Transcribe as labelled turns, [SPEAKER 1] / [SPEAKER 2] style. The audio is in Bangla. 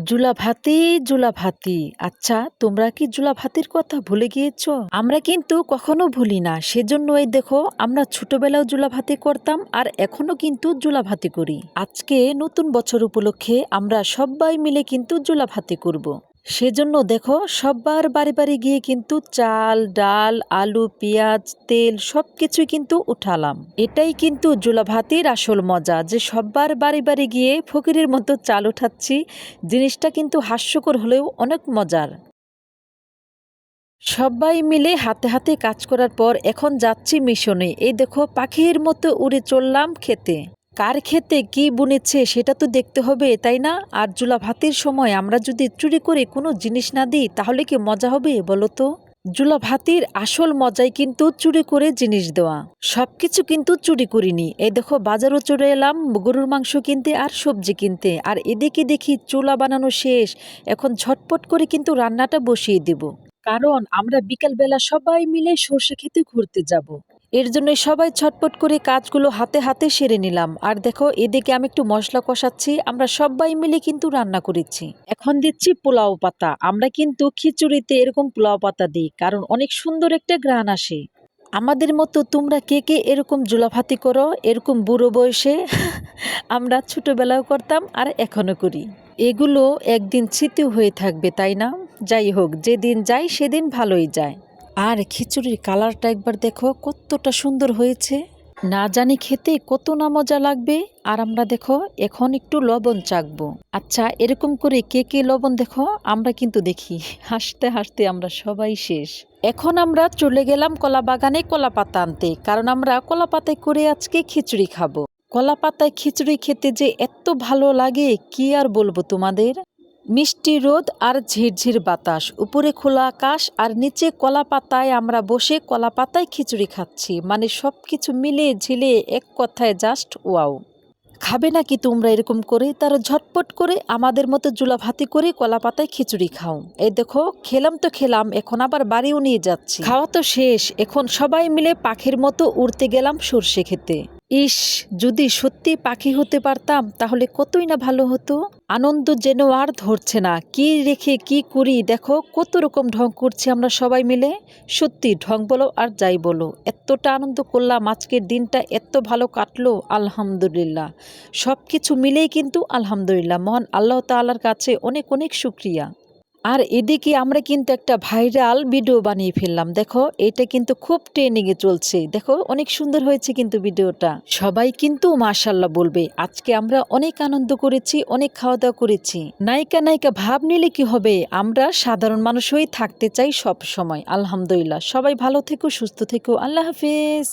[SPEAKER 1] জুলাভাতি জুলাভাতি। আচ্ছা, তোমরা কি জুলাভাতির কথা ভুলে গিয়েছো? আমরা কিন্তু কখনো ভুলি না। সেজন্য এই দেখো, আমরা ছোটবেলাও জুলাভাতি করতাম আর এখনো কিন্তু জুলাভাতি করি। আজকে নতুন বছর উপলক্ষে আমরা সবাই মিলে কিন্তু জুলাভাতি করব। সেজন্য দেখো, সবার বাড়ি বাড়ি গিয়ে কিন্তু চাল, ডাল, আলু, পেঁয়াজ, তেল সবকিছুই কিন্তু উঠালাম। এটাই কিন্তু জুলাভাতির আসল মজা, যে সবার বাড়ি বাড়ি গিয়ে ফকিরের মতো চাল উঠাচ্ছি। জিনিসটা কিন্তু হাস্যকর হলেও অনেক মজার। সবাই মিলে হাতে হাতে কাজ করার পর এখন যাচ্ছি মিশনে। এই দেখো, পাখির মতো উড়ে চললাম খেতে। কার খেতে কি বুনেছে সেটা তো দেখতে হবে, তাই না? আর জুলাভাতির সময় আমরা যদি চুরি করে কোনো জিনিস না দিই তাহলে কি মজা হবে বলো তো? জুলাভাতির আসল মজাই কিন্তু চুরি করে জিনিস দেওয়া। সবকিছু কিন্তু চুরি করিনি। এই দেখো, বাজারও চলে এলাম গরুর মাংস কিনতে আর সবজি কিনতে। আর এদিকে দেখি চুলা বানানো শেষ। এখন ঝটপট করে কিন্তু রান্নাটা বসিয়ে দেব, কারণ আমরা বিকালবেলা সবাই মিলে সর্ষে খেতে ঘুরতে যাব। এর জন্য সবাই ছটপট করে কাজগুলো হাতে হাতে সেরে নিলাম। আর দেখো, এদিকে আমি একটু মশলা কষাচ্ছি। আমরা সবাই মিলে কিন্তু রান্না করেছি। এখন দিচ্ছি পোলাও পাতা। আমরা কিন্তু খিচুড়িতে এরকম পোলাও পাতা দিই, কারণ অনেক সুন্দর একটা ঘ্রাণ আসে। আমাদের মতো তোমরা কে কে এরকম জুলাভাতি করো, এরকম বুড়ো বয়সে? আমরা ছোটবেলাও করতাম আর এখনো করি। এগুলো একদিন স্মৃতি হয়ে থাকবে, তাই না? যাই হোক, যেদিন যাই সেদিন ভালোই যায়। আর খিচুড়ির কালারটা একবার দেখো কতটা সুন্দর হয়েছে। না জানি খেতে কত না মজা লাগবে। আর আমরা দেখো এখন একটু লবণ চাখবো। আচ্ছা, এরকম করে কে কে লবণ দেখো, আমরা কিন্তু দেখি। হাসতে হাসতে আমরা সবাই শেষ। এখন আমরা চলে গেলাম কলা বাগানে কলা পাতা আনতে, কারণ আমরা কলা পাতায় করে আজকে খিচুড়ি খাবো। কলা পাতায় খিচুড়ি খেতে যে এত ভালো লাগে কি আর বলবো তোমাদের। মিষ্টি রোদ আর ঝিরঝির বাতাস, উপরে খোলা আকাশ আর নিচে কলা পাতায় আমরা বসে কলা পাতায় খিচুড়ি খাচ্ছি। মানে সব কিছু মিলে ঝিলে এক কথায় জাস্ট ওয়াও। খাবে নাকি তোমরা এরকম করে? তারা ঝটপট করে আমাদের মতো জুলাভাতি করে কলা পাতায় খিচুড়ি খাও। এই দেখো, খেলাম তো খেলাম, এখন আবার বাড়িও নিয়ে যাচ্ছি। খাওয়া তো শেষ, এখন সবাই মিলে পাখির মতো উড়তে গেলাম সর্ষে খেতে। ইস, যদি সত্যি পাখি হতে পারতাম তাহলে কতই না ভালো হতো। আনন্দ যেন আর ধরছে না, কি রেখে কি করি। দেখো কত রকম ঢং করছি আমরা সবাই মিলে। সত্যি ঢং বলো আর যাই বলো, এতটা আনন্দ করলাম, আজকের দিনটা এত ভালো কাটলো। আলহামদুলিল্লাহ, সব কিছু মিলেই কিন্তু আলহামদুলিল্লাহ, মহান আল্লাহ তাআলার কাছে অনেক অনেক শুক্রিয়া। আর এদিকে আমরা কিন্তু একটা ভাইরাল ভিডিও বানিয়ে ফেললাম। দেখো, এটা কিন্তু খুব ট্রেন্ডিংয়ে চলছে। দেখো, অনেক সুন্দর হয়েছে কিন্তু ভিডিওটা। সবাই কিন্তু মাশাআল্লাহ বলবে। আজকে আমরা অনেক আনন্দ করেছি, অনেক খাওয়া দাওয়া করেছি। নায়িকা নায়িকা ভাব নিলে কি হবে, আমরা সাধারণ মানুষ হয়ে থাকতে চাই সব সময়। আলহামদুলিল্লাহ, সবাই ভালো থেকো, সুস্থ থেকো। আল্লাহ হাফেজ।